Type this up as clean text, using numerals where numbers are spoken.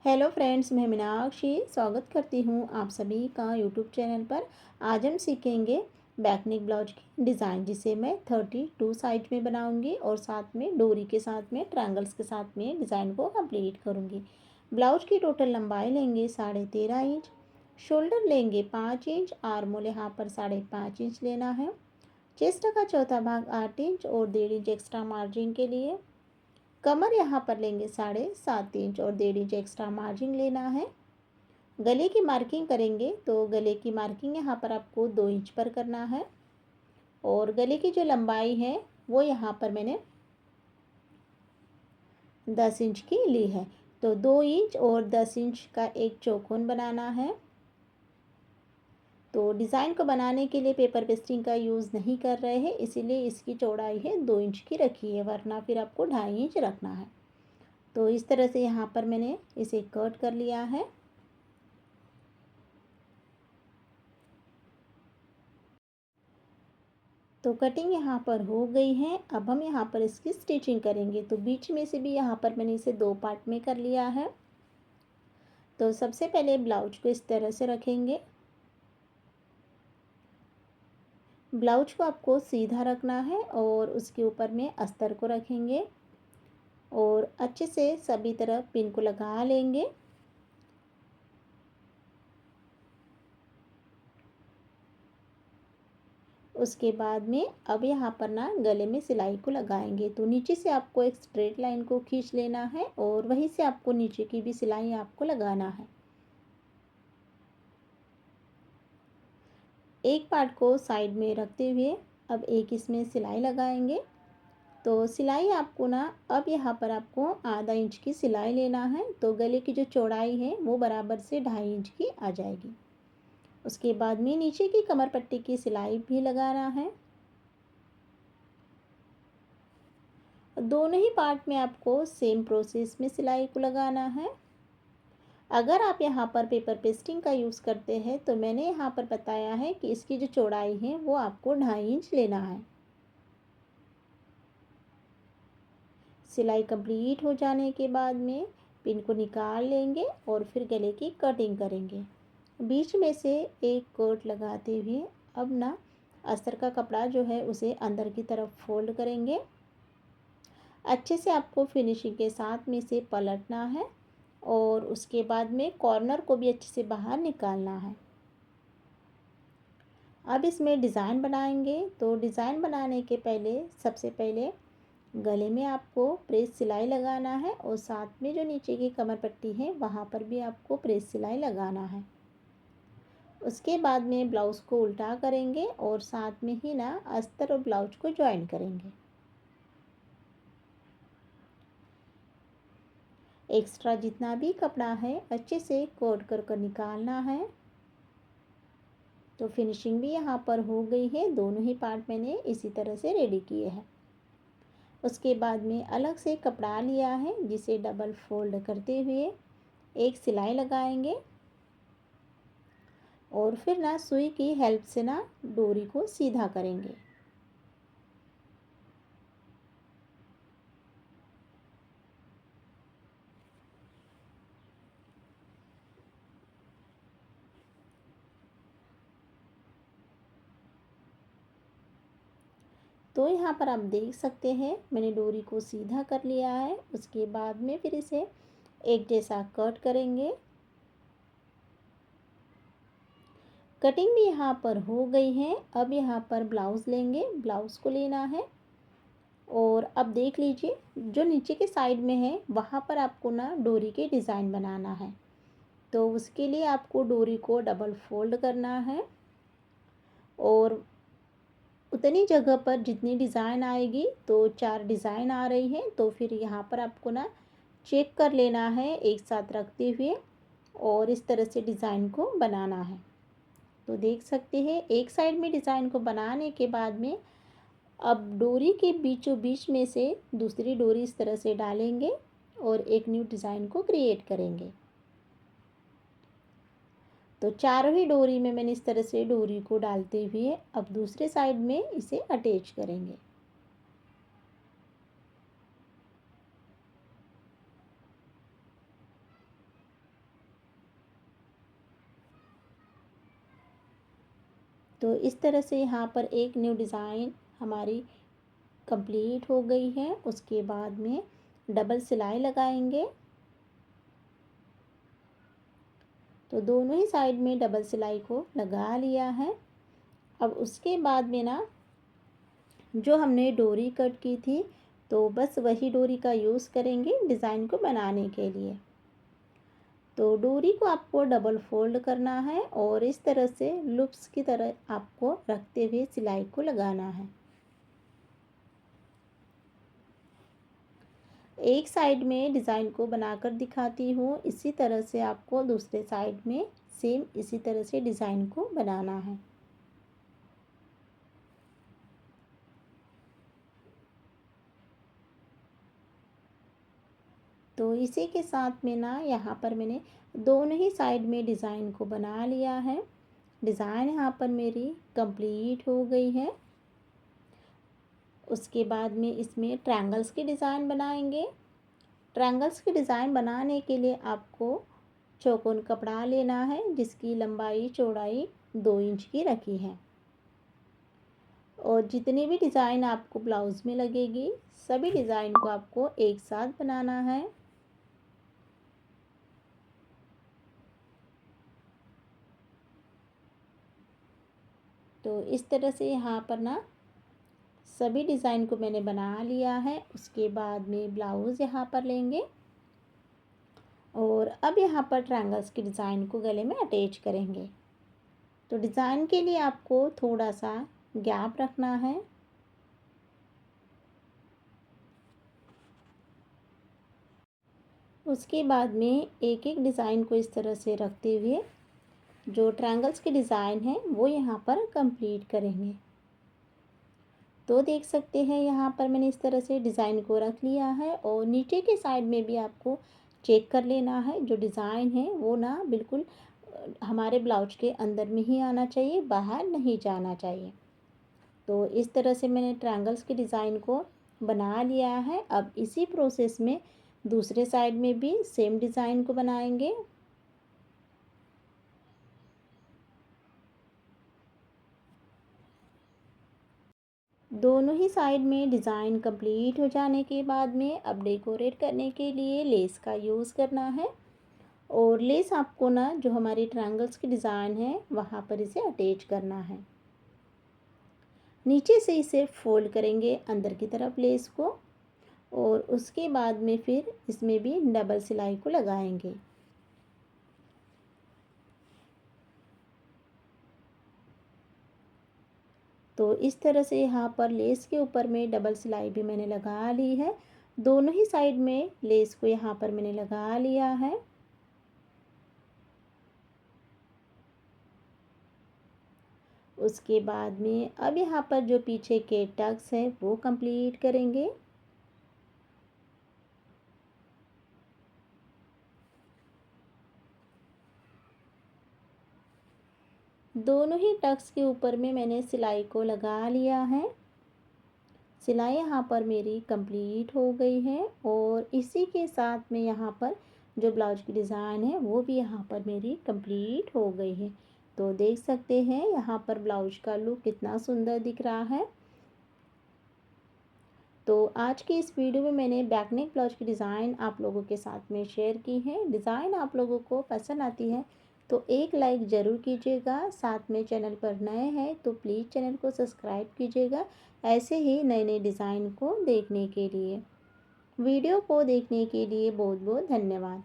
Hello friends, मैं मीनाक्षी स्वागत करती हूँ आप सभी का यूट्यूब चैनल पर। आज हम सीखेंगे बैकनेक ब्लाउज की डिज़ाइन, जिसे मैं 32 साइज में बनाऊंगी और साथ में डोरी के साथ में ट्रायंगल्स के साथ में डिज़ाइन को कंप्लीट करूंगी। ब्लाउज की टोटल लंबाई लेंगे 13.5 इंच, शोल्डर लेंगे 5 इंच, आर्म होल यहाँ पर 5.5 इंच लेना है। चेस्ट का चौथा भाग 8 इंच और 1.5 इंच एक्स्ट्रा मार्जिन के लिए। कमर यहाँ पर लेंगे 7.5 इंच और 1.5 इंच एक्स्ट्रा मार्जिन लेना है। गले की मार्किंग करेंगे तो गले की मार्किंग यहाँ पर आपको 2 इंच पर करना है और गले की जो लंबाई है वो यहाँ पर मैंने 10 इंच की ली है। तो 2 इंच और 10 इंच का एक चौकोन बनाना है। तो डिज़ाइन को बनाने के लिए पेपर पेस्टिंग का यूज़ नहीं कर रहे हैं, इसीलिए इसकी चौड़ाई है 2 इंच की रखी है, वरना फिर आपको 2.5 इंच रखना है। तो इस तरह से यहाँ पर मैंने इसे कट कर लिया है। तो कटिंग यहाँ पर हो गई है। अब हम यहाँ पर इसकी स्टिचिंग करेंगे। तो बीच में से भी यहाँ पर मैंने इसे 2 पार्ट में कर लिया है। तो सबसे पहले ब्लाउज को इस तरह से रखेंगे। ब्लाउज को आपको सीधा रखना है और उसके ऊपर में अस्तर को रखेंगे और अच्छे से सभी तरफ पिन को लगा लेंगे। उसके बाद में अब यहाँ पर ना गले में सिलाई को लगाएंगे। तो नीचे से आपको एक स्ट्रेट लाइन को खींच लेना है और वहीं से आपको नीचे की भी सिलाई आपको लगाना है। एक पार्ट को साइड में रखते हुए अब एक इसमें सिलाई लगाएंगे। तो सिलाई आपको ना अब यहाँ पर आपको आधा इंच की सिलाई लेना है। तो गले की जो चौड़ाई है वो बराबर से 2.5 इंच की आ जाएगी। उसके बाद में नीचे की कमर पट्टी की सिलाई भी लगाना है। दोनों ही पार्ट में आपको सेम प्रोसेस में सिलाई को लगाना है। अगर आप यहाँ पर पेपर पेस्टिंग का यूज़ करते हैं तो मैंने यहाँ पर बताया है कि इसकी जो चौड़ाई है वो आपको 2.5 इंच लेना है। सिलाई कंप्लीट हो जाने के बाद में पिन को निकाल लेंगे और फिर गले की कटिंग करेंगे। बीच में से एक कट लगाते हुए अब ना अस्तर का कपड़ा जो है उसे अंदर की तरफ फोल्ड करेंगे। अच्छे से आपको फिनिशिंग के साथ में से पलटना है और उसके बाद में कॉर्नर को भी अच्छे से बाहर निकालना है। अब इसमें डिज़ाइन बनाएंगे। तो डिज़ाइन बनाने के पहले सबसे पहले गले में आपको प्रेस सिलाई लगाना है और साथ में जो नीचे की कमर पट्टी है वहाँ पर भी आपको प्रेस सिलाई लगाना है। उसके बाद में ब्लाउज़ को उल्टा करेंगे और साथ में ही ना अस्तर और ब्लाउज को ज्वाइन करेंगे। एक्स्ट्रा जितना भी कपड़ा है अच्छे से कोट कर निकालना है। तो फिनिशिंग भी यहाँ पर हो गई है। दोनों ही पार्ट मैंने इसी तरह से रेडी किए हैं। उसके बाद में अलग से कपड़ा लिया है जिसे डबल फोल्ड करते हुए एक सिलाई लगाएंगे और फिर ना सुई की हेल्प से ना डोरी को सीधा करेंगे। तो यहाँ पर आप देख सकते हैं मैंने डोरी को सीधा कर लिया है। उसके बाद में फिर इसे एक जैसा कट करेंगे। कटिंग भी यहाँ पर हो गई है। अब यहाँ पर ब्लाउज़ लेंगे, ब्लाउज़ को लेना है और अब देख लीजिए जो नीचे के साइड में है वहाँ पर आपको ना डोरी के डिज़ाइन बनाना है। तो उसके लिए आपको डोरी को डबल फोल्ड करना है और उतनी जगह पर जितनी डिज़ाइन आएगी, तो 4 डिज़ाइन आ रही है तो फिर यहाँ पर आपको ना चेक कर लेना है एक साथ रखते हुए और इस तरह से डिज़ाइन को बनाना है। तो देख सकते हैं एक साइड में डिज़ाइन को बनाने के बाद में अब डोरी के बीचों बीच में से दूसरी डोरी इस तरह से डालेंगे और एक न्यू डिज़ाइन को क्रिएट करेंगे। तो चारों ही डोरी में मैंने इस तरह से डोरी को डालते हुए अब दूसरे साइड में इसे अटैच करेंगे। तो इस तरह से यहाँ पर एक न्यू डिज़ाइन हमारी कंप्लीट हो गई है। उसके बाद में डबल सिलाई लगाएंगे। तो दोनों ही साइड में डबल सिलाई को लगा लिया है। अब उसके बाद में ना जो हमने डोरी कट की थी, तो बस वही डोरी का यूज़ करेंगे डिज़ाइन को बनाने के लिए। तो डोरी को आपको डबल फोल्ड करना है और इस तरह से लूप्स की तरह आपको रखते हुए सिलाई को लगाना है। एक साइड में डिज़ाइन को बनाकर दिखाती हूँ, इसी तरह से आपको दूसरे साइड में सेम इसी तरह से डिज़ाइन को बनाना है। तो इसी के साथ में ना यहाँ पर मैंने दोनों ही साइड में डिज़ाइन को बना लिया है। डिज़ाइन यहाँ पर मेरी कंप्लीट हो गई है। उसके बाद में इसमें ट्रायंगल्स की डिज़ाइन बनाएंगे। ट्रायंगल्स की डिज़ाइन बनाने के लिए आपको चौकोन कपड़ा लेना है, जिसकी लंबाई चौड़ाई 2 इंच की रखी है। और जितनी भी डिज़ाइन आपको ब्लाउज़ में लगेगी, सभी डिज़ाइन को आपको एक साथ बनाना है। तो इस तरह से यहाँ पर ना सभी डिज़ाइन को मैंने बना लिया है। उसके बाद में ब्लाउज़ यहाँ पर लेंगे और अब यहाँ पर ट्रायंगल्स की डिज़ाइन को गले में अटैच करेंगे। तो डिज़ाइन के लिए आपको थोड़ा सा गैप रखना है। उसके बाद में एक एक डिज़ाइन को इस तरह से रखते हुए जो ट्रायंगल्स की डिज़ाइन है वो यहाँ पर कंप्लीट करेंगे। तो देख सकते हैं यहाँ पर मैंने इस तरह से डिज़ाइन को रख लिया है और नीचे के साइड में भी आपको चेक कर लेना है। जो डिज़ाइन है वो ना बिल्कुल हमारे ब्लाउज के अंदर में ही आना चाहिए, बाहर नहीं जाना चाहिए। तो इस तरह से मैंने ट्रायंगल्स की डिज़ाइन को बना लिया है। अब इसी प्रोसेस में दूसरे साइड में भी सेम डिज़ाइन को बनाएंगे। दोनों ही साइड में डिज़ाइन कंप्लीट हो जाने के बाद में अब डेकोरेट करने के लिए लेस का यूज़ करना है। और लेस आपको ना जो हमारी ट्रायंगल्स की डिज़ाइन है वहाँ पर इसे अटैच करना है। नीचे से इसे फोल्ड करेंगे अंदर की तरफ लेस को और उसके बाद में फिर इसमें भी डबल सिलाई को लगाएंगे। तो इस तरह से यहाँ पर लेस के ऊपर में डबल सिलाई भी मैंने लगा ली है। दोनों ही साइड में लेस को यहाँ पर मैंने लगा लिया है। उसके बाद में अब यहाँ पर जो पीछे के टक्स है वो कंप्लीट करेंगे। दोनों ही टक्स के ऊपर में मैंने सिलाई को लगा लिया है। सिलाई यहाँ पर मेरी कंप्लीट हो गई है और इसी के साथ में यहाँ पर जो ब्लाउज की डिज़ाइन है वो भी यहाँ पर मेरी कंप्लीट हो गई है। तो देख सकते हैं यहाँ पर ब्लाउज का लुक कितना सुंदर दिख रहा है। तो आज की इस वीडियो में मैंने बैक नेक ब्लाउज की डिज़ाइन आप लोगों के साथ में शेयर की है। डिज़ाइन आप लोगों को पसंद आती है तो एक लाइक ज़रूर कीजिएगा। साथ में चैनल पर नए हैं तो प्लीज़ चैनल को सब्सक्राइब कीजिएगा, ऐसे ही नए नए डिज़ाइन को देखने के लिए। वीडियो को देखने के लिए बहुत बहुत धन्यवाद।